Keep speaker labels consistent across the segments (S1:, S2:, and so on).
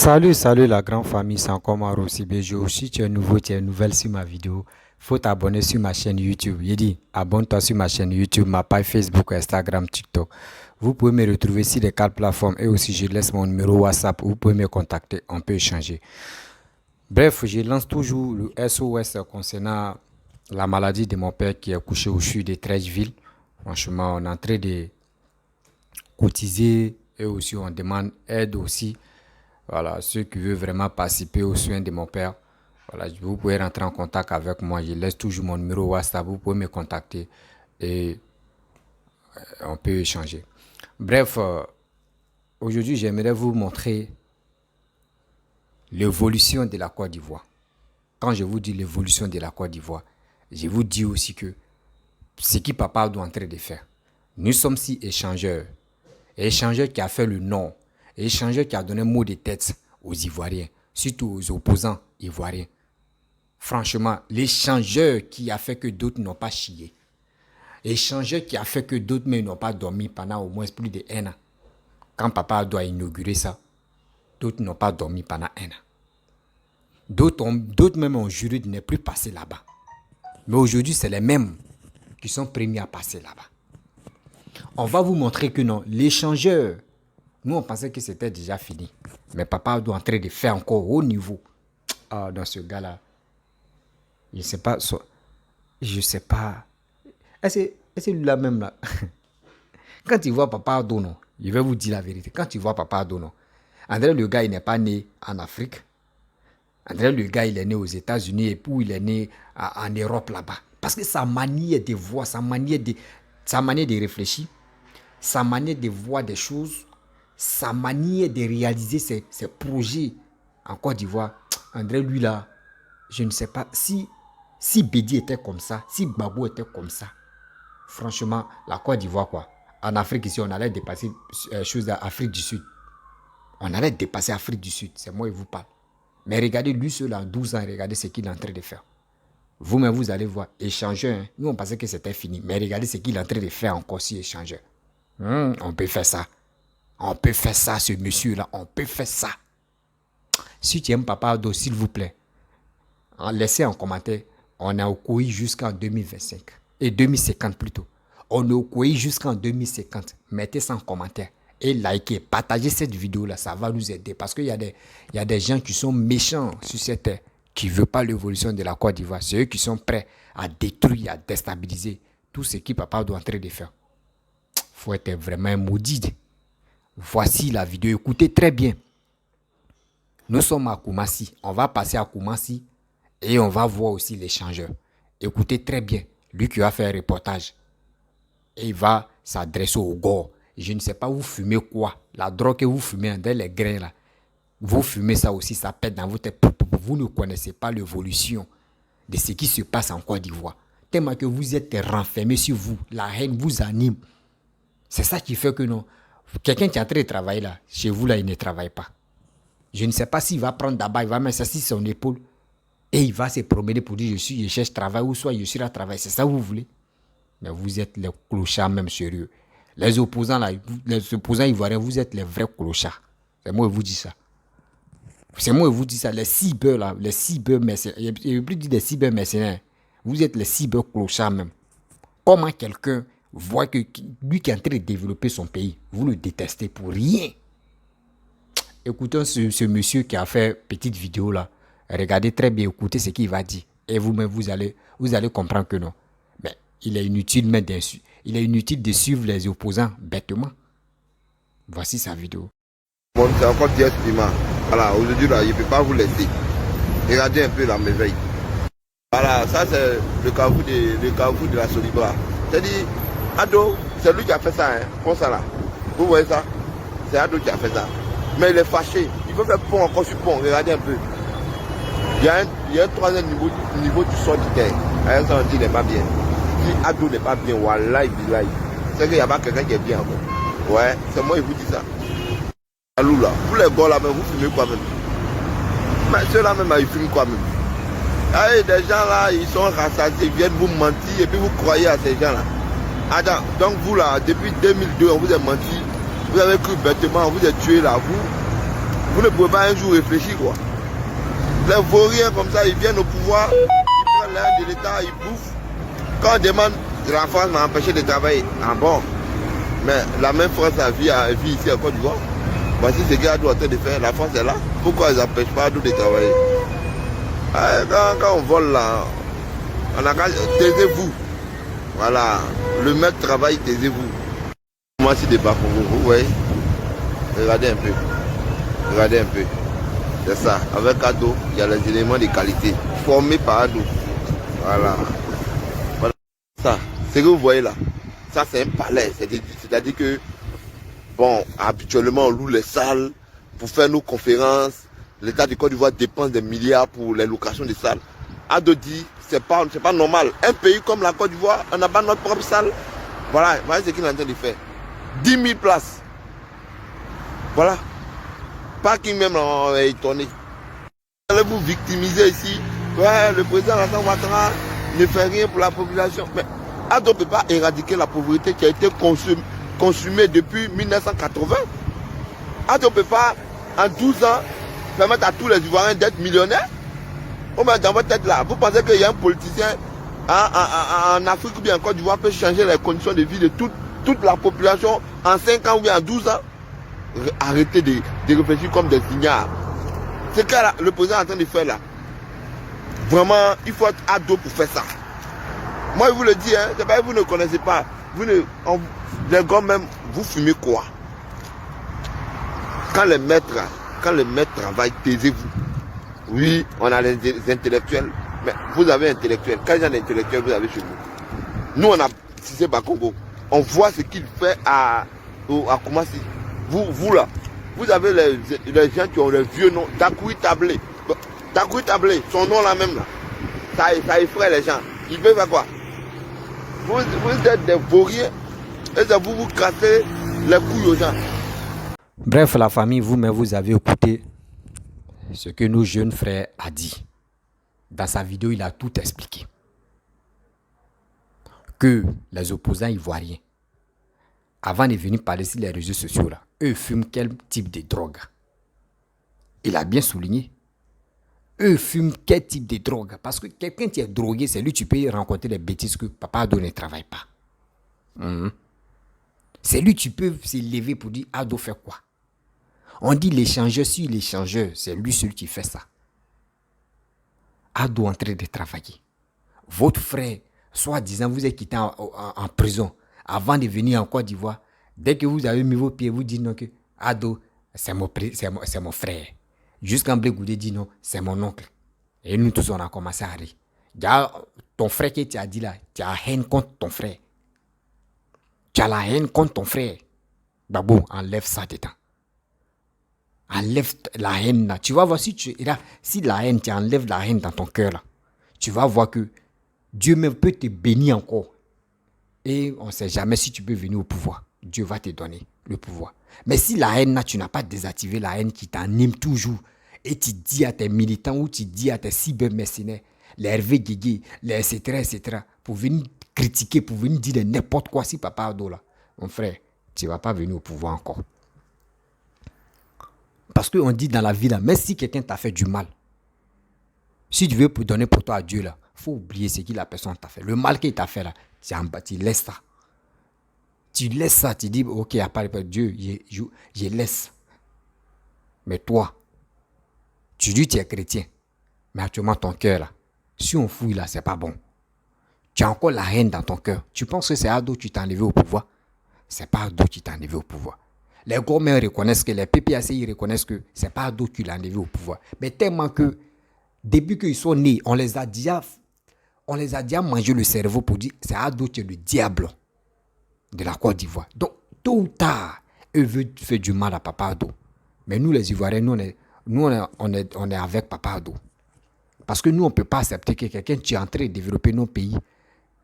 S1: Salut la grande famille, c'est encore moi Rossi Bejo. Si tu es nouveau, tu es nouvelle sur ma vidéo, faut t'abonner sur ma chaîne YouTube. Il dit, abonne-toi sur ma chaîne YouTube, ma page Facebook, Instagram, TikTok. Vous pouvez me retrouver sur les quatre plateformes et aussi je laisse mon numéro WhatsApp. Vous pouvez me contacter, on peut échanger. Bref, je lance toujours le SOS concernant la maladie de mon père qui est couché au CHU de Trècheville. Franchement, on est en train de cotiser et aussi on demande aide aussi. Voilà, ceux qui veulent vraiment participer aux soins de mon père, voilà, vous pouvez rentrer en contact avec moi. Je laisse toujours mon numéro WhatsApp. Vous pouvez me contacter et on peut échanger. Bref, aujourd'hui, j'aimerais vous montrer l'évolution de la Côte d'Ivoire. Quand je vous dis l'évolution de la Côte d'Ivoire, je vous dis aussi que ce que papa doit en train de faire. Nous sommes si échangeurs. Échangeur qui a fait le nom. Échangeur qui a donné mot de tête aux Ivoiriens, surtout aux opposants ivoiriens. Franchement, l'échangeur qui a fait que d'autres n'ont pas chié. L'échangeur qui a fait que d'autres n'ont pas dormi pendant au moins plus d'1 an. Quand papa doit inaugurer ça, d'autres n'ont pas dormi pendant 1 an. D'autres même ont juré de ne plus passer là-bas. Mais aujourd'hui, c'est les mêmes qui sont premiers à passer là-bas. On va vous montrer que non, l'échangeur, nous on pensait que c'était déjà fini. Mais papa doit en train de faire encore haut niveau. Ah, dans ce gars-là, je ne sais pas. Je sais pas. Est-ce que lui-là même là? Quand il voit papa Dono, je vais vous dire la vérité. Quand il voit papa Dono, André le gars, il n'est pas né en Afrique. André le gars, il est né aux États-Unis et puis il est né en Europe là-bas. Parce que sa manière de voir, sa manière de réfléchir, sa manière de voir des choses, sa manière de réaliser ses projets en Côte d'Ivoire, André, lui là, je ne sais pas si Bédi était comme ça, si Gbagbo était comme ça. Franchement, la Côte d'Ivoire, quoi. En Afrique, ici, on allait dépasser choses d'Afrique du Sud. On allait dépasser l'Afrique du Sud, c'est moi qui vous parle. Mais regardez, lui, seul, en 12 ans, regardez ce qu'il est en train de faire. Vous-même, vous allez voir, échangeur, hein. Nous, on pensait que c'était fini. Mais regardez ce qu'il est en train de faire encore si échangeur. On peut faire ça. On peut faire ça, ce monsieur-là. On peut faire ça. Si tu aimes Papa Ado, s'il vous plaît, laissez en commentaire. On est au COI jusqu'en 2025. Et 2050 plutôt. On est au COI jusqu'en 2050. Mettez ça en commentaire. Et likez, partagez cette vidéo-là. Ça va nous aider. Parce qu'il y a des gens qui sont méchants sur cette terre. Qui ne veulent pas l'évolution de la Côte d'Ivoire. C'est eux qui sont prêts à détruire, à déstabiliser tout ce que Papa Ado est en train de faire. Il faut être vraiment maudit. Voici la vidéo. Écoutez très bien. Nous sommes à Koumassi. On va passer à Koumassi et on va voir aussi l'échangeur. Écoutez très bien. Lui qui va faire un reportage. Et il va s'adresser au gore. Je ne sais pas, vous fumez quoi? La drogue que vous fumez dans les grains là. Vous fumez ça aussi, ça pète dans votre tête. Vous ne connaissez pas l'évolution de ce qui se passe en Côte d'Ivoire. Tellement que vous êtes renfermé sur vous. La haine vous anime. C'est ça qui fait que non. Quelqu'un qui est en train de travailler là, chez vous là, il ne travaille pas. Je ne sais pas s'il va prendre d'abord, il va mettre ça sur son épaule et il va se promener pour dire je cherche travail ou soit je suis à travail. C'est ça que vous voulez? Mais vous êtes les clochards même sérieux. Les opposants là, les opposants ivoiriens, vous êtes les vrais clochards. C'est moi qui vous dis ça. C'est moi qui vous dis ça. Les cyber là, les cyber mercenaires. Je ne veux plus dire des cyber mercenaires. Vous êtes les cyber clochards même. Comment quelqu'un voit que lui qui est en train de développer son pays, vous le détestez pour rien. Écoutons ce monsieur qui a fait petite vidéo là. Regardez très bien, écoutez ce qu'il va dire. Et vous-même, vous allez comprendre que non. Mais il est inutile de suivre les opposants bêtement. Voici sa vidéo.
S2: Bon, c'est encore Dieu estimant. Voilà, aujourd'hui là, je ne peux pas vous laisser. Regardez un peu la merveille. Voilà, ça c'est le carrefour de la Solibar. C'est-à-dire, Ado, c'est lui qui a fait ça, hein, comme ça là. Vous voyez ça? C'est Ado qui a fait ça. Mais il est fâché. Il veut faire pont encore sur pont. Regardez un peu. Il y a un troisième niveau du sol du terre. Alors ça on dit il n'est pas bien. Si Ado n'est pas bien, wallahi billahi, c'est qu'il n'y a pas quelqu'un qui est bien encore. Ouais, c'est moi qui vous dis ça. Alou là, vous les gars là, même, vous fumez quoi même? Mais ceux-là même, ils fument quoi même? Ah, des gens là, ils sont rassasiés, ils viennent vous mentir et puis vous croyez à ces gens là. Attends, donc vous là, depuis 2002, on vous a menti. Vous avez cru bêtement, on vous a tué là, Vous ne pouvez pas un jour réfléchir, quoi. Les vauriens comme ça, ils viennent au pouvoir, ils prennent l'air de l'État, ils bouffent. Quand on demande, la France m'a empêché de travailler. Ah bon? Mais la même France a vit ici en Côte d'Ivoire. Voici ce qu'elle doit de faire. La France est là. Pourquoi ils n'empêchent pas nous de travailler? Quand on vole là, on a qu'à taisez-vous. Voilà. Le maître travaille, taisez-vous. Moi, c'est des Bakongo. Vous voyez? Regardez un peu. Regardez un peu. C'est ça. Avec Ado, il y a les éléments de qualité. Formés par Ado. Voilà. Voilà. Ça. Ce que vous voyez là. Ça, c'est un palais. C'est-à-dire que, bon, habituellement, on loue les salles pour faire nos conférences. L'État du Côte d'Ivoire dépense des milliards pour les locations des salles. Ado dit, c'est pas normal. Un pays comme la Côte d'Ivoire, on n'a pas notre propre salle. Voilà, voilà ce qu'il est en train de faire. 10 000 places. Voilà. Parking même, on est étonné. Allez vous victimiser ici. Ouais, le président Alassane Ouattara ne fait rien pour la population. Mais Ado ne peut pas éradiquer la pauvreté qui a été consumée depuis 1980. Ado ne peut pas, en 12 ans, permettre à tous les Ivoiriens d'être millionnaires. Oh, mais dans votre tête là, vous pensez qu'il y a un politicien en Afrique ou bien en Côte d'Ivoire peut changer les conditions de vie de toute la population en 5 ans ou bien en 12 ans? Arrêtez de réfléchir comme des ignares. C'est que le président est en train de faire là. Vraiment, il faut être ado pour faire ça. Moi, je vous le dis, hein, c'est pas que vous ne connaissez pas. Les gars même, vous fumez quoi? Quand les maîtres travaillent, taisez-vous. Oui, on a les intellectuels, mais vous avez intellectuels. Quel genre d'intellectuels vous avez chez vous? Nous, on a Cissé Bakongo. On voit ce qu'il fait à Koumassi. Vous là, vous avez les gens qui ont les vieux noms. Dakoui Tablé. Dakoui Tablé, son nom là même là. Ça effraie les gens. Il veut faire quoi? Vous êtes des vauriens et vous cassez les couilles aux gens.
S1: Bref, la famille, vous-même, vous avez écouté ce que nos jeunes frères a dit. Dans sa vidéo, il a tout expliqué. Que les opposants ivoiriens, avant de venir parler sur les réseaux sociaux, là, eux fument quel type de drogue? Il a bien souligné. Eux fument quel type de drogue? Parce que quelqu'un qui est drogué, c'est lui tu peux rencontrer les bêtises que papa Ado ne travaille pas. C'est lui tu peux se lever pour dire Ado fait quoi? On dit l'échangeur sur l'échangeur, c'est lui celui qui fait ça. Ado en train de travailler. Votre frère, soi-disant, vous êtes quitté en prison avant de venir en Côte d'Ivoire. Dès que vous avez mis vos pieds, vous dites non que Ado, c'est mon frère. Jusqu'en Goudé dit non, c'est mon oncle. Et nous tous, on a commencé à rire. Ton frère qui t'a dit là, tu as la haine contre ton frère. Tu as la haine contre ton frère. Babou, enlève ça dedans. Enlève la haine là. Tu vas voir si la haine, tu enlèves la haine dans ton cœur là. Tu vas voir que Dieu même peut te bénir encore. Et on ne sait jamais si tu peux venir au pouvoir. Dieu va te donner le pouvoir. Mais si la haine là, tu n'as pas désactivé la haine qui t'anime toujours, et tu dis à tes militants ou tu dis à tes cybermercenaires, les Hervé Guégué, les etc., pour venir critiquer, pour venir dire n'importe quoi si papa Ado là, mon frère, tu ne vas pas venir au pouvoir encore. Parce qu'on dit dans la vie là, même si quelqu'un t'a fait du mal, si tu veux donner pour toi à Dieu là, il faut oublier ce que la personne t'a fait. Le mal qu'il t'a fait là, tu laisses ça. Tu laisses ça, tu dis, ok, à part Dieu, je laisse. Mais toi, tu dis que tu es chrétien, mais actuellement ton cœur là, si on fouille là, c'est pas bon. Tu as encore la haine dans ton cœur. Tu penses que c'est Ado qui t'a enlevé au pouvoir? C'est pas Ado qui t'a enlevé au pouvoir. Les gros-mères reconnaissent que les PPAC, ils reconnaissent que c'est pas Ado qui l'a enlevé au pouvoir. Mais tellement que, depuis qu'ils sont nés, on les a déjà mangé le cerveau pour dire c'est Ado qui est le diable de la Côte d'Ivoire. Donc, tôt ou tard, eux veulent faire du mal à Papa Ado. Mais nous, les Ivoiriens, on est avec Papa Ado. Parce que nous, on ne peut pas accepter que quelqu'un qui est en train de développer nos pays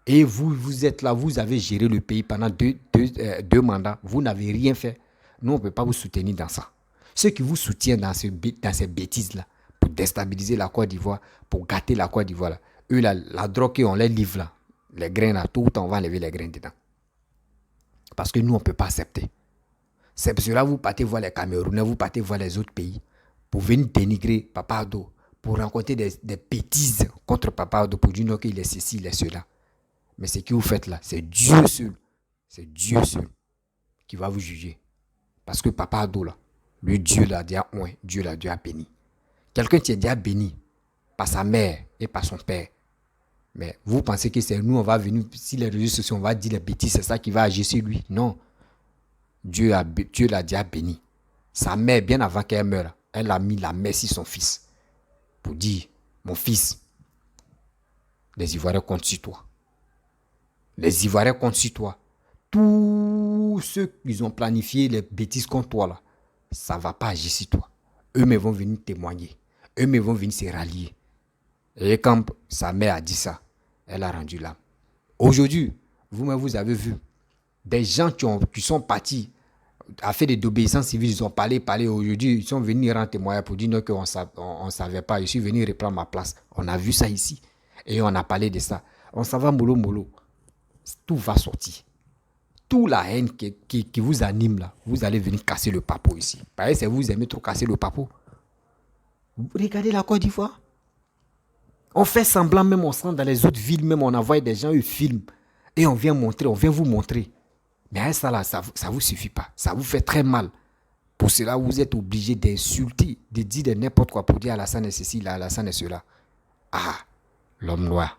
S1: et vous êtes là, vous avez géré le pays pendant deux mandats, vous n'avez rien fait. Nous, on ne peut pas vous soutenir dans ça. Ceux qui vous soutiennent dans ces bêtises-là, pour déstabiliser la Côte d'Ivoire, pour gâter la Côte d'Ivoire, là, eux, la drogue qu'on les livre, là, les grains, là, tout le temps, on va enlever les grains dedans. Parce que nous, on ne peut pas accepter. C'est pour cela que vous partez voir les Camerounais, vous partez voir les autres pays. pour venir dénigrer Papa Ado, pour raconter des bêtises contre Papa Ado, pour dire non qu'il est ceci, il est cela. Mais ce que vous faites là, c'est Dieu seul qui va vous juger. Parce que Papa Ado là, lui Dieu l'a déjà oint, Dieu l'a déjà béni. Quelqu'un qui est déjà béni par sa mère et par son père. Mais vous pensez que c'est nous, on va venir, si les réseaux sociaux, on va dire les bêtises, c'est ça qui va agir sur lui. Non. Dieu l'a déjà béni. Sa mère, bien avant qu'elle meure, elle a mis la main sur son fils pour dire, mon fils, les Ivoiriens comptent sur toi. Les Ivoiriens comptent sur toi. Tous ceux qui ont planifié les bêtises contre toi, là, ça ne va pas agir sur toi. Eux-mêmes vont venir témoigner. Eux-mêmes vont venir se rallier. Et quand sa mère a dit ça, elle a rendu l'âme. Aujourd'hui, vous-même, vous avez vu des gens qui sont partis à faire des désobéissances civiles, ils ont parlé. Aujourd'hui, ils sont venus rendre témoignage pour dire qu'on ne savait pas. Je suis venu reprendre ma place. On a vu ça ici. Et on a parlé de ça. On s'en va mollo. Tout va sortir. Toute la haine qui vous anime là, vous allez venir casser le papo ici. Pareil, c'est vous aimez trop casser le papo. Regardez la Côte d'Ivoire. On fait semblant, même on se rend dans les autres villes, même on envoie des gens, ils filment. Et on vient vous montrer. Mais ça là, ça ne vous suffit pas. Ça vous fait très mal. Pour cela, vous êtes obligé d'insulter, de dire de n'importe quoi pour dire Alassane est ceci, Alassane est cela. Ah, l'homme noir.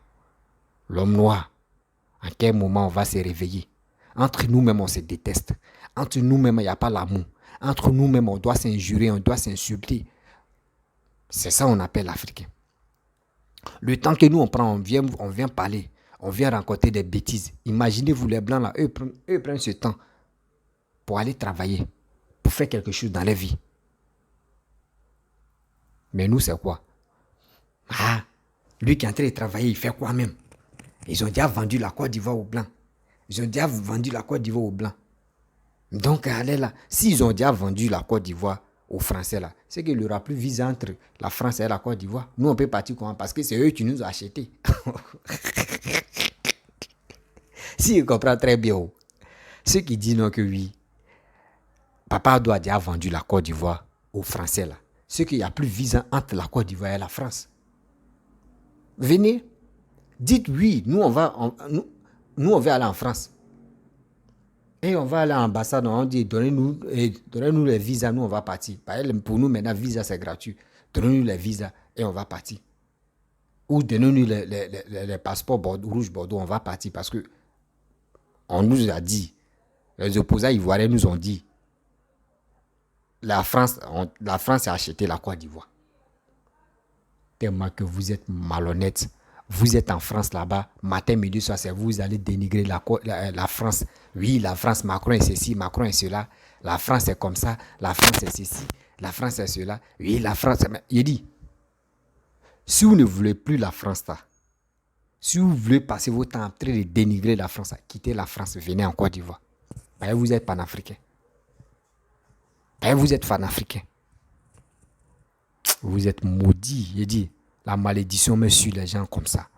S1: En quel moment on va se réveiller? Entre nous-mêmes, on se déteste. Entre nous-mêmes, il n'y a pas l'amour. Entre nous-mêmes, on doit s'injurer, on doit s'insulter. C'est ça qu'on appelle l'Africain. Le temps que nous, on prend, on vient parler. On vient raconter des bêtises. Imaginez-vous les Blancs là, eux prennent ce temps pour aller travailler, pour faire quelque chose dans leur vie. Mais nous, c'est quoi? Ah, lui qui est en train de travailler, il fait quoi même? Ils ont déjà vendu la Côte d'Ivoire aux Blancs. Donc, allez là, s'ils ont déjà vendu la Côte d'Ivoire aux Français là, c'est qu'il n'y aura plus visa entre la France et la Côte d'Ivoire. Nous, on peut partir comment? Parce que c'est eux qui nous ont achetés. Si je comprends très bien, ceux qui disent non que oui, Papa doit déjà vendu la Côte d'Ivoire aux Français là. Ceux qu'il n'y a plus visa entre la Côte d'Ivoire et la France. Venez, dites oui, nous on va aller en France. Et on va aller à l'ambassade, on dit donnez-nous les visas, nous on va partir. Pour nous maintenant, visa c'est gratuit. Donnez-nous les visas et on va partir. Ou donnez-nous les passeports rouge Bordeaux, on va partir parce que on nous a dit, les opposants ivoiriens nous ont dit, la France a acheté la Côte d'Ivoire. Tellement que vous êtes malhonnête. Vous êtes en France là-bas, matin, midi, soir, c'est vous allez dénigrer la France. Oui, la France, Macron est ceci, Macron est cela. La France est comme ça, la France est ceci, la France est cela. Oui, la France... Il dit, si vous ne voulez plus la France là, si vous voulez passer votre temps en train de dénigrer la France, quittez la France, venez en Côte d'Ivoire. Vous êtes panafricain. Vous êtes panafricain. Vous êtes maudit. Il dit, la malédiction me suit les gens comme ça.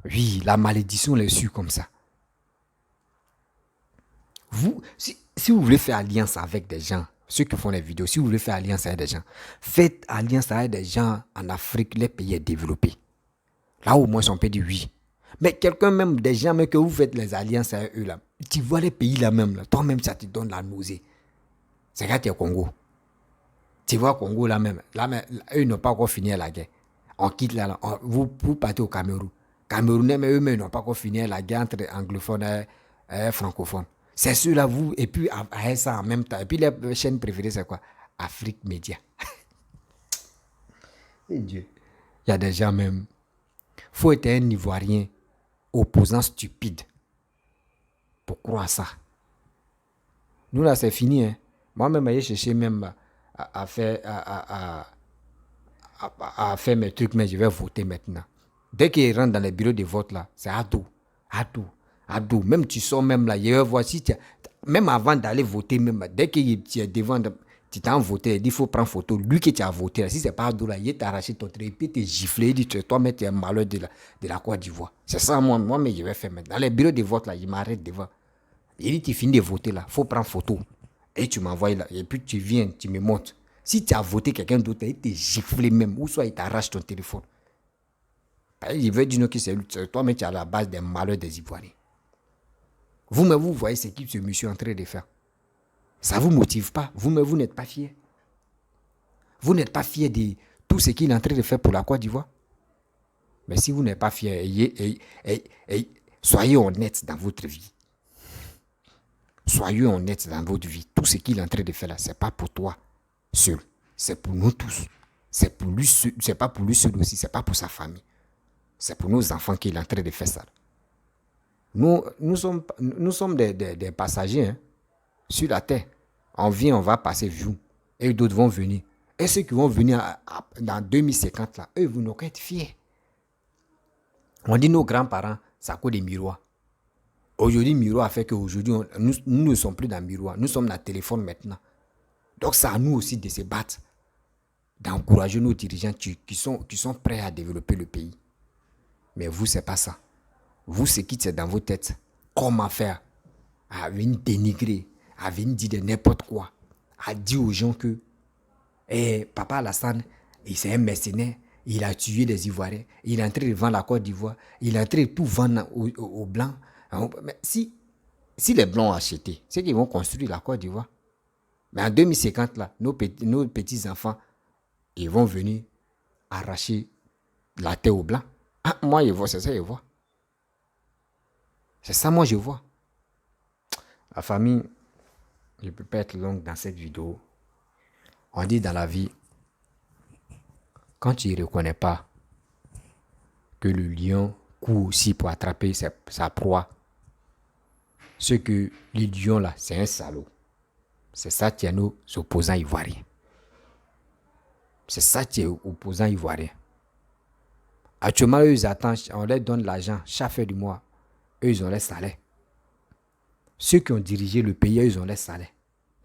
S1: Oui, la malédiction les suit comme ça. Vous, si vous voulez faire alliance avec des gens, ceux qui font les vidéos, si vous voulez faire alliance avec des gens, faites alliance avec des gens en Afrique, les pays développés. Là, au moins, on peut dire oui. Mais quelqu'un même, des gens même que vous faites les alliances avec eux, là, tu vois les pays là même, là, toi-même, ça te donne la nausée. C'est quand tu es au Congo. Tu vois, Congo là même, eux n'ont pas encore fini la guerre. On quitte là, vous partez au Cameroun. Camerounais, mais eux-mêmes n'ont pas encore fini la guerre entre anglophones et francophones. C'est ceux-là, vous, et puis à ça en même temps. Et puis les chaînes préférées, c'est quoi? Afrique Média. Et Dieu. Il y a des gens même. Il faut être un Ivoirien opposant stupide pour croire ça. Nous là, c'est fini. Hein. Moi-même, j'ai cherché même à faire mes trucs, mais je vais voter maintenant. Dès qu'ils rentrent dans les bureaux de vote là, c'est Ado. Même tu sors même là, je vais voir si même avant d'aller voter, même dès que tu es devant, tu t'as voté, il dit il faut prendre photo. Lui qui t'a voté là, si c'est pas Ado là, il t'a arraché ton truc, puis t'es giflé, il dit toi-même tu es malheur de la Côte d'Ivoire. C'est ça moi, mais je vais faire maintenant. Dans les bureaux de vote là, il m'arrête devant. Il dit tu finis de voter là, il faut prendre photo. Et tu m'envoies là, et puis tu viens, tu me montres. Si tu as voté quelqu'un d'autre, il te gifle même, ou soit il t'arrache ton téléphone. Il veut dire que c'est toi-même qui es à la base des malheurs des Ivoiriens. Vous-même, vous voyez ce que ce monsieur est en train de faire. Ça ne vous motive pas. Vous-même, vous n'êtes pas fiers. Vous n'êtes pas fiers de tout ce qu'il est en train de faire pour la Côte d'Ivoire. Mais si vous n'êtes pas fiers, soyez honnête dans votre vie. Soyez honnête dans votre vie. Tout ce qu'il est en train de faire là, ce n'est pas pour toi seul. C'est pour nous tous. C'est pour lui seul. C'est pas pour lui seul aussi. Ce n'est pas pour sa famille. C'est pour nos enfants qu'il est en train de faire ça. Nous sommes des passagers hein, sur la terre. On vient, on va passer jour. Et d'autres vont venir. Et ceux qui vont venir dans 2050, là, eux, vous n'aurez être fiers. On dit nos grands-parents, ça cause des miroirs. Aujourd'hui, miroir a fait qu'aujourd'hui, nous ne sommes plus dans le miroir. Nous sommes dans le téléphone maintenant. Donc, c'est à nous aussi de se battre, d'encourager nos dirigeants qui sont prêts à développer le pays. Mais vous, ce n'est pas ça. Vous, ce qui est dans vos têtes, comment faire, à venir dénigrer, à venir dire de n'importe quoi, à dire aux gens que Papa Alassane, c'est un mercenaire, il a tué des Ivoiriens, il est en train de vendre la Côte d'Ivoire, il est en train de tout vendre aux Blancs. Mais si les Blancs ont acheté, c'est qu'ils vont construire la Côte d'Ivoire. Mais en 2050, là, nos petits-enfants, ils vont venir arracher la terre aux Blancs. Ah, moi, je vois, c'est ça, je vois. C'est ça, moi, je vois. La famille, je ne peux pas être longue dans cette vidéo. On dit dans la vie, quand tu ne reconnais pas que le lion court aussi pour attraper sa proie, ce que le lion là, c'est un salaud. C'est ça qui est nos opposants ivoiriens. C'est ça qui est opposants ivoiriens. Actuellement, eux, ils attendent, on leur donne l'argent chaque fin du mois. Eux, ils ont les salaires. Ceux qui ont dirigé le pays, eux, ils ont les salaires.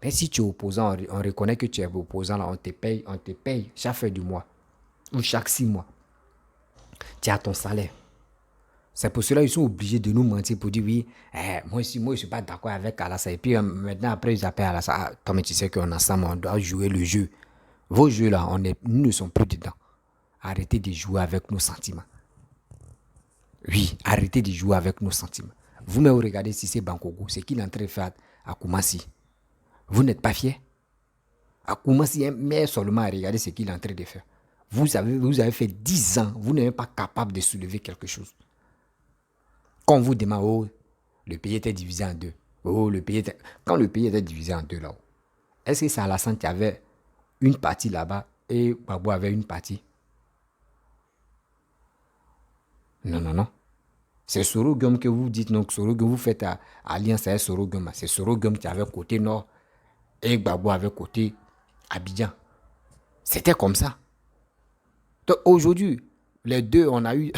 S1: Mais si tu es opposant, on reconnaît que tu es opposant, là, on te paye chaque fin du mois ou chaque 6 mois. Tu as ton salaire. C'est pour cela qu'ils sont obligés de nous mentir pour dire oui, moi je ne suis pas d'accord avec Alassane. Et puis maintenant, après, ils appellent Alassane. Ah, toi, mais tu sais qu'on ensemble, on doit jouer le jeu. Vos jeux là, nous ne sommes plus dedans. Arrêtez de jouer avec nos sentiments. Oui, arrêtez de jouer avec nos sentiments. Vous-même, regardez si c'est Bankogo, c'est qu'il est en train de faire à Koumassi. Vous n'êtes pas fiers? À Koumassi, mais seulement à regarder ce qu'il est en train de faire. Vous avez fait 10 ans, vous n'êtes pas capable de soulever quelque chose. Quand on vous demande, oh, le pays était divisé en deux. Oh, quand le pays était divisé en deux là, est-ce que c'est Alassane qui avait une partie là-bas et Gbagbo avait une partie? Non. C'est Soro-Guillaume que vous dites, donc Soro-Guillaume, vous faites alliance avec Soro-Guillaume. C'est Soro-Guillaume qui avait côté nord et Gbagbo avait côté Abidjan. C'était comme ça. Donc aujourd'hui, les deux, on a eu...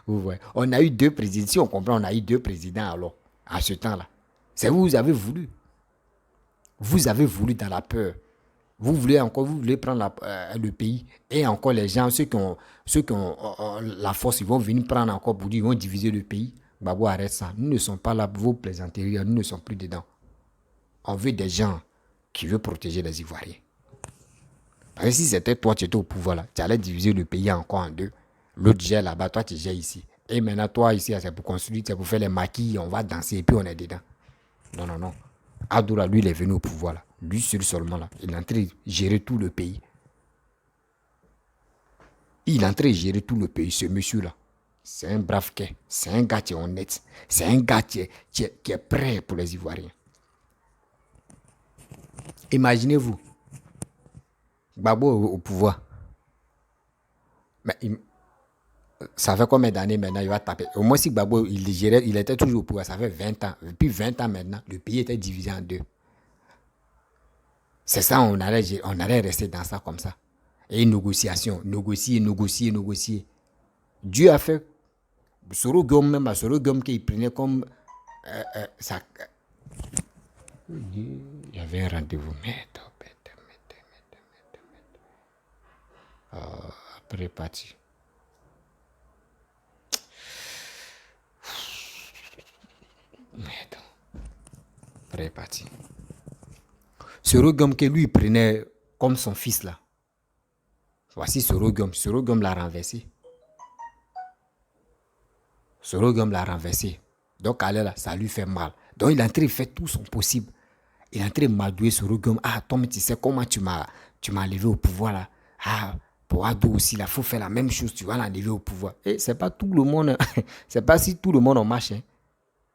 S1: vous voyez, on a eu 2 présidents. Si on comprend, on a eu 2 présidents alors, à ce temps-là. C'est vous avez voulu. Vous avez voulu dans la peur. Vous voulez prendre le pays. Et encore les gens, ceux qui ont la force, ils vont venir prendre encore pour dire, ils vont diviser le pays. Gbagbo, arrête ça. Nous ne sommes pas là pour vos plaisanteries. Nous ne sommes plus dedans. On veut des gens qui veulent protéger les Ivoiriens. Parce que si c'était toi qui étais au pouvoir, là, tu allais diviser le pays encore en 2. L'autre gère là-bas, toi tu gères ici. Et maintenant, toi ici, c'est pour construire, c'est pour faire les maquis, on va danser et puis on est dedans. Non. Adoula, lui, il est venu au pouvoir là. Lui seul seulement là. Il est en train de gérer tout le pays. Il est en train de gérer tout le pays, ce monsieur-là. C'est un brave quai. C'est un gars qui est honnête. C'est un gars qui est prêt pour les Ivoiriens. Imaginez-vous. Gbagbo au pouvoir. Mais ça fait combien d'années maintenant il va taper? Au moins si Gbagbo il était toujours au pouvoir, ça fait 20 ans. Depuis 20 ans maintenant, le pays était divisé en 2. C'est ça, on allait rester dans ça comme ça. Et négociation, négocier. Dieu a fait Soro-Guillaume même, Soro-Guillaume qu'il prenait comme ça. Il y avait un rendez-vous. Après parti. Après parti. Soro-Guillaume que lui prenait comme son fils là. Voici Sorogum. Sorogum l'a renversé. Sorogum l'a renversé. Donc, allez là, ça lui fait mal. Donc, il est en train de faire tout son possible. Il est en train de m'adouer Sorogum. Ah, Tom, tu sais comment tu m'as levé au pouvoir là. Ah, pour Ado aussi, il faut faire la même chose. Tu vas l'enlever au pouvoir. Et c'est pas tout le monde. C'est pas si tout le monde en marche. Hein.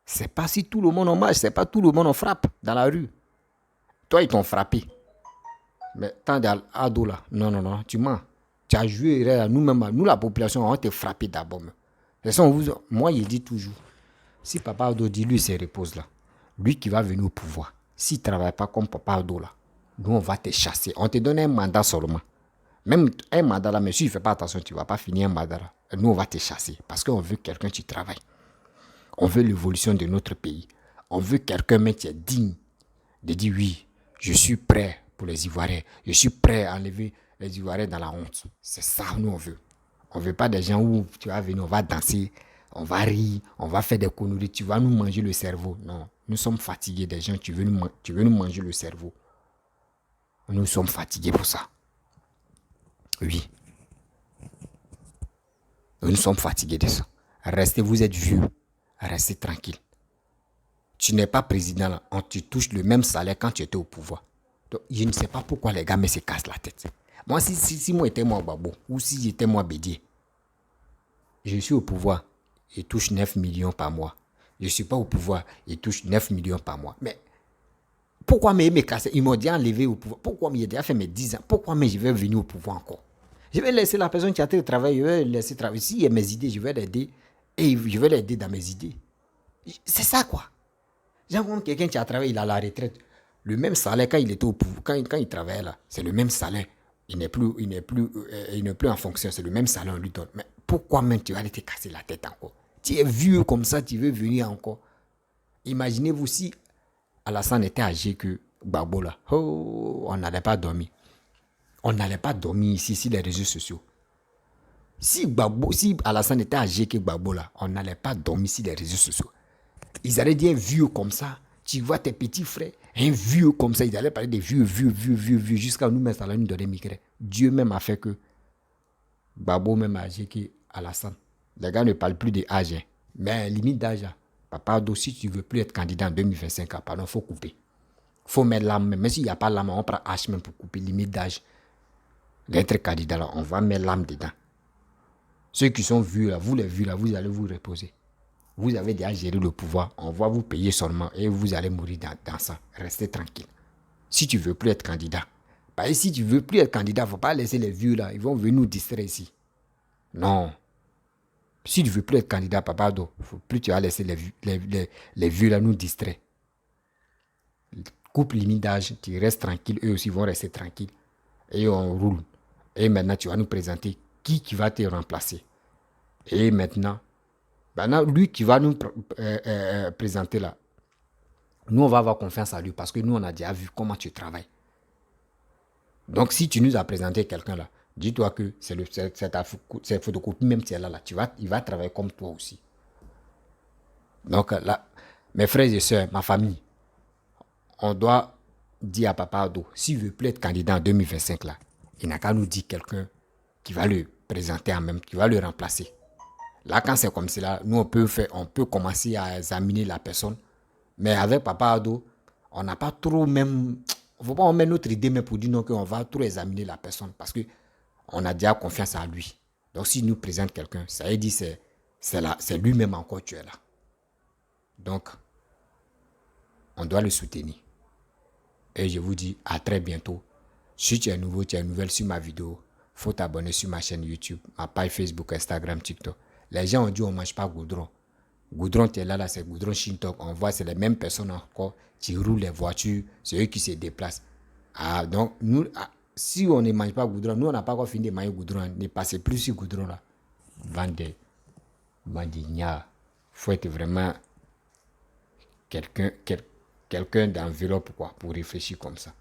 S1: C'est pas si tout le monde en marche. C'est pas tout le monde en frappe dans la rue. Toi, ils t'ont frappé. Mais tant d'ado là, non, tu mens. Tu as joué, nous-mêmes, nous la population, on t'a frappé d'abord. Moi, il dit toujours, si Papa Ado dit, lui, se repose là, lui qui va venir au pouvoir, s'il ne travaille pas comme Papa Ado là, nous, on va te chasser. On te donne un mandat seulement. Même un mandat là, mais si tu ne fais pas attention, tu ne vas pas finir un mandat là. Nous, on va te chasser parce qu'on veut quelqu'un qui travaille. On veut l'évolution de notre pays. On veut quelqu'un qui est digne de dire oui, je suis prêt pour les Ivoiriens. Je suis prêt à enlever les Ivoiriens dans la honte. C'est ça que nous on veut. On ne veut pas des gens où tu vas venir, on va danser, on va rire, on va faire des conneries, tu vas nous manger le cerveau. Non, nous sommes fatigués des gens, tu veux nous manger le cerveau. Nous sommes fatigués pour ça. Oui. Nous sommes fatigués de ça. Restez, vous êtes vieux. Restez tranquille. Tu n'es pas président là, on te touche le même salaire quand tu étais au pouvoir. Donc, je ne sais pas pourquoi les gars se cassent la tête. Moi, si moi j'étais moi Babo, ou si j'étais moi Bédier, je suis au pouvoir, je touche 9 millions par mois. Je ne suis pas au pouvoir, je touche 9 millions par mois. Mais pourquoi me casser? Ils m'ont dit enlever au pouvoir. Pourquoi j'ai déjà fait mes 10 ans? Pourquoi je vais venir au pouvoir encore? Je vais laisser la personne qui a travaillé, je vais laisser travailler. S'il y a mes idées, je vais l'aider. Et je vais l'aider dans mes idées. C'est ça quoi. J'ai comme quelqu'un qui a travaillé, il a la retraite. Le même salaire quand il était au pouvoir, quand il travaillait là, c'est le même salaire. Il n'est plus en fonction, c'est le même salaire on lui donne. Mais pourquoi même tu vas aller te casser la tête encore? Tu es vieux comme ça, tu veux venir encore. Imaginez-vous si Alassane était âgé que Gbagbo là. Oh, on n'allait pas dormir. On n'allait pas dormir ici sur les réseaux sociaux. Si Alassane était âgé que Gbagbo là, on n'allait pas dormir sur les réseaux sociaux. Ils allaient dire un vieux comme ça. Tu vois tes petits frères, un vieux comme ça. Ils allaient parler des vieux, jusqu'à nous mettre à la nuit de micro. Dieu même a fait que Gbagbo même âgé que Alassane. Les gars ne parlent plus d'âge. Hein. Mais limite d'âge. Papa Ado, si tu ne veux plus être candidat en 2025, pardon, il faut couper. Il faut mettre l'âme. Même s'il n'y a pas l'âme, on prend H même pour couper limite d'âge. D'être candidat là, on va mettre l'âme dedans. Ceux qui sont vieux là, vous allez vous reposer. Vous avez déjà géré le pouvoir, on va vous payer seulement et vous allez mourir dans ça. Restez tranquille. Si tu ne veux plus être candidat, parce que si tu ne veux plus être candidat, il ne faut pas laisser les vieux là, ils vont venir nous distraire ici. Non. Si tu ne veux plus être candidat, Papa Ado, plus tu vas laisser les vieux là nous distraire. Coupe limite d'âge, tu restes tranquille, eux aussi vont rester tranquilles. Et on roule. Et maintenant, tu vas nous présenter qui va te remplacer. Et maintenant, lui qui va nous présenter là, nous on va avoir confiance à lui parce que nous on a déjà vu comment tu travailles. Donc si tu nous as présenté quelqu'un là, dis-toi que c'est photocopie même si elle est là, il va travailler comme toi aussi. Donc là, mes frères et sœurs, ma famille, on doit dire à Papa Ado, s'il ne veut plus être candidat en 2025 là, il n'a qu'à nous dire quelqu'un qui va le présenter en même, qui va le remplacer. Là, quand c'est comme cela, nous, on peut commencer à examiner la personne. Mais avec Papa Ado, on n'a pas trop même... Il ne faut pas mettre notre idée mais pour dire non qu'on va trop examiner la personne parce qu'on a déjà confiance en lui. Donc, s'il nous présente quelqu'un, ça veut dire c'est lui-même encore tu es là. Donc, on doit le soutenir. Et je vous dis à très bientôt. Si tu es nouveau, tu es nouvelle sur ma vidéo, il faut t'abonner sur ma chaîne YouTube, ma page Facebook, Instagram, TikTok. Les gens ont dit on ne mange pas goudron. Goudron, tu es là, c'est goudron Shintok. On voit, c'est les mêmes personnes encore qui roulent les voitures, c'est eux qui se déplacent. Donc, nous, si on ne mange pas goudron, nous, on n'a pas encore fini de manger goudron. Ne passez plus sur goudron là. Vendez. Il faut être vraiment quelqu'un d'enveloppe pour réfléchir comme ça.